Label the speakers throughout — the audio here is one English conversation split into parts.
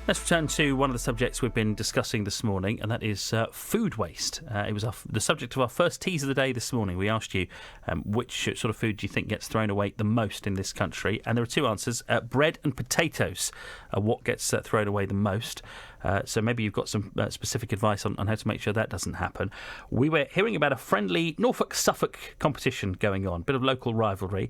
Speaker 1: Let's return to one of the subjects we've been discussing this morning, and that is food waste. It was the subject of our first tease of the day this morning. We asked you which sort of food do you think gets thrown away the most in this country, and there are two answers. Bread and potatoes are what gets thrown away the most. So maybe you've got some specific advice on how to make sure that doesn't happen. We were hearing about a friendly Norfolk-Suffolk competition going on, bit of local rivalry,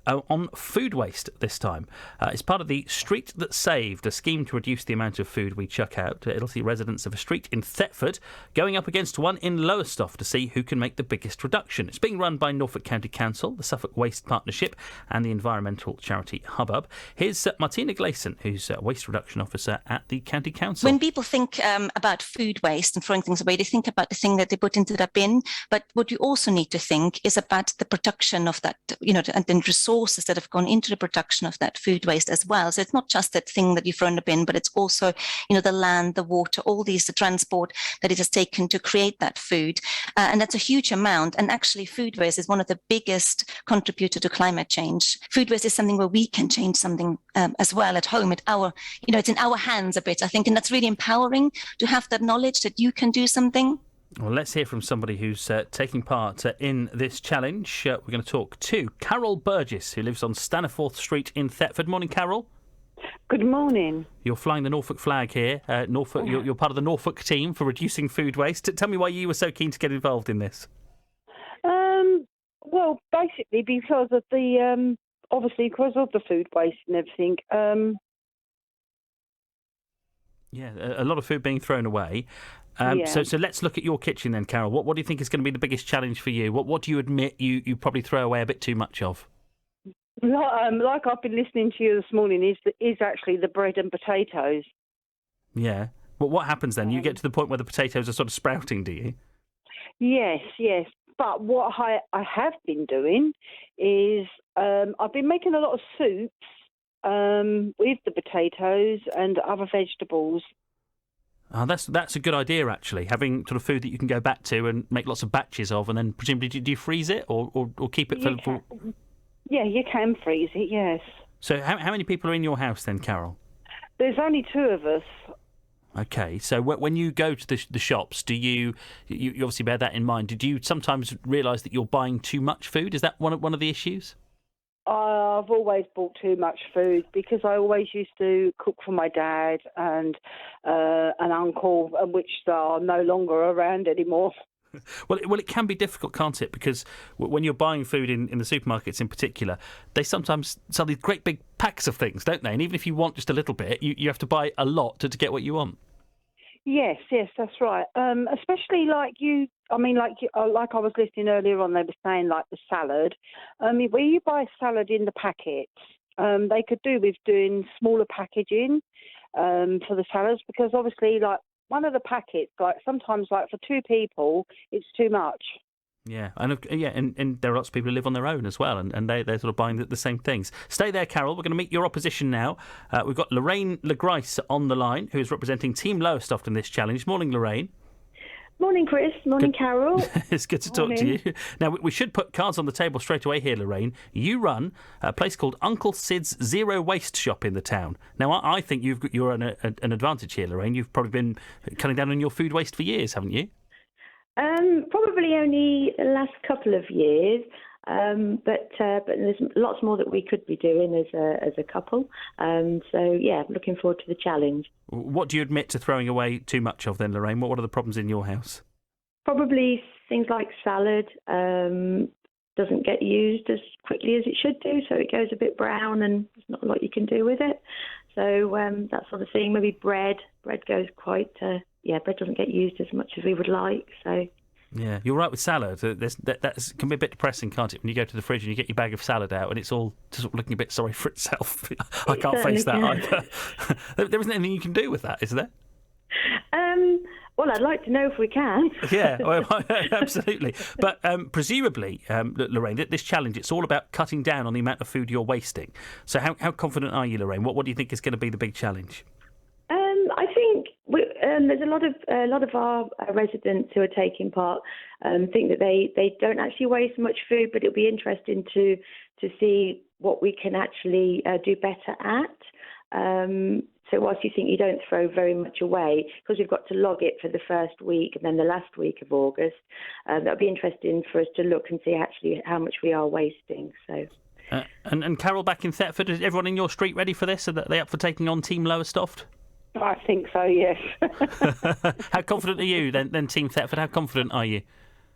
Speaker 1: on food waste this time. It's part of the Street That Saved, a scheme to reduce the amount of food we chuck out. It'll see residents of a street in Thetford going up against one in Lowestoft to see who can make the biggest reduction. It's being run by Norfolk County Council, the Suffolk Waste Partnership and the environmental charity Hubbub. Here's Martina Glason, who's a Waste Reduction Officer at the County Council.
Speaker 2: When people think about food waste and throwing things away, they think about the thing that they put into the bin. But what you also need to think is about the production of that, and then resources that have gone into the production of that food waste as well. So it's not just that thing that you throw in the bin, but it's also, the land, the water, all these, the transport that it has taken to create that food. And that's a huge amount. And actually, food waste is one of the biggest contributors to climate change. Food waste is something where we can change something as well at home. It's in our hands a bit, I think. And that's really empowering to have that knowledge that you can do something.
Speaker 1: Well, let's hear from somebody who's taking part in this challenge. We're going to talk to Carol Burgess, who lives on Staniforth Street in Thetford. Morning, Carol.
Speaker 3: Good morning.
Speaker 1: You're flying the Norfolk flag here. Norfolk. You're part of the Norfolk team for reducing food waste. Tell me why you were so keen to get involved in this.
Speaker 3: Well, basically because of because of the food waste and everything.
Speaker 1: Yeah, a lot of food being thrown away. So let's look at your kitchen then, Carol. What do you think is going to be the biggest challenge for you? What do you admit you probably throw away a bit too much of?
Speaker 3: Like I've been listening to you this morning, is actually the bread and potatoes.
Speaker 1: Yeah. Well, what happens then? You get to the point where the potatoes are sort of sprouting, do you?
Speaker 3: Yes. But what I have been doing is I've been making a lot of soups with the potatoes and other vegetables.
Speaker 1: Oh, that's a good idea, actually, having sort of food that you can go back to and make lots of batches of, and then presumably do you freeze it or keep it for...
Speaker 3: Yeah, you can freeze it, yes.
Speaker 1: So how many people are in your house then, Carol?
Speaker 3: There's only two of us.
Speaker 1: Okay, so when you go to the shops, do you obviously bear that in mind? Did you sometimes realise that you're buying too much food? Is that one of the issues?
Speaker 3: I've always bought too much food because I always used to cook for my dad and an uncle, which are no longer around anymore.
Speaker 1: Well, it can be difficult, can't it? Because when you're buying food in the supermarkets in particular, they sometimes sell these great big packs of things, don't they? And even if you want just a little bit, you have to buy a lot to get what you want.
Speaker 3: Yes, that's right. Especially like I was listening earlier on, they were saying like the salad. Where you buy salad in the packets, they could do with doing smaller packaging for the salads, because obviously like one of the packets, like sometimes like for two people, it's too much.
Speaker 1: Yeah, and there are lots of people who live on their own as well, and they're sort of buying the same things. Stay there, Carol. We're going to meet your opposition now. We've got Lorraine Legrice on the line, who is representing Team Lowestoft in this challenge. Morning, Lorraine.
Speaker 4: Morning, Chris. Morning, Carol.
Speaker 1: It's good to talk to you. Now, we should put cards on the table straight away here, Lorraine. You run a place called Uncle Sid's Zero Waste Shop in the town. Now, I think you're an advantage here, Lorraine. You've probably been cutting down on your food waste for years, haven't you?
Speaker 4: Probably only the last couple of years, but there's lots more that we could be doing as a couple. So yeah, I'm looking forward to the challenge.
Speaker 1: What do you admit to throwing away too much of then, Lorraine? What are the problems in your house?
Speaker 4: Probably things like salad doesn't get used as quickly as it should do, so it goes a bit brown and there's not a lot you can do with it. So that sort of thing. Maybe bread goes quite. Bread doesn't get used as much as we would like. So.
Speaker 1: Yeah, you're right with salad. That can be a bit depressing, can't it? When you go to the fridge and you get your bag of salad out and it's all just looking a bit sorry for itself. I can't face that either. There isn't anything you can do with that, is there?
Speaker 4: Well, I'd like to know if we can.
Speaker 1: Yeah, well, absolutely. But presumably, Lorraine, this challenge, it's all about cutting down on the amount of food you're wasting. So how confident are you, Lorraine? What do you think is going to be the big challenge?
Speaker 4: I think there's a lot of our residents who are taking part think that they don't actually waste much food, but it'll be interesting to see what we can actually do better at. So whilst you think you don't throw very much away, because we've got to log it for the first week and then the last week of August, that'll be interesting for us to look and see actually how much we are wasting. So.
Speaker 1: And Carol, back in Thetford, is everyone in your street ready for this? Are they up for taking on Team Lowestoft?
Speaker 3: I think so, yes.
Speaker 1: How confident are you then, Team Thetford? How confident are you?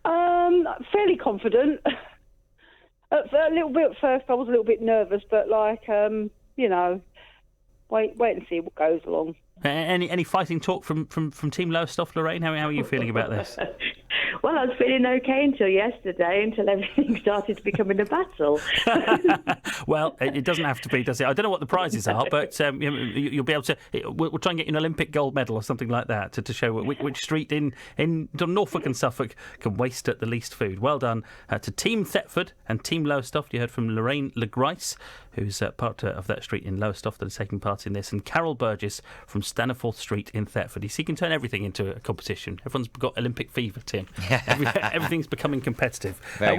Speaker 3: Fairly confident. A little bit at first, I was a little bit nervous, but wait and see what goes along.
Speaker 1: Any fighting talk from Team Lowestoft, Lorraine? How are you feeling about this?
Speaker 4: Well, I was feeling okay until yesterday, until everything started to become a battle.
Speaker 1: Well, it doesn't have to be, does it? I don't know what the prizes are, but you'll be able to. We'll try and get you an Olympic gold medal or something like that to show which street in Norfolk and Suffolk can waste at the least food. Well done to Team Thetford and Team Lowestoft. You heard from Lorraine Le Grice, who's part of that street in Lowestoft that is taking part in this, and Carol Burgess from Staniforth Street in Thetford. You see, you can turn everything into a competition. Everyone's got Olympic fever, Tim. Everything's becoming competitive.
Speaker 5: Very much.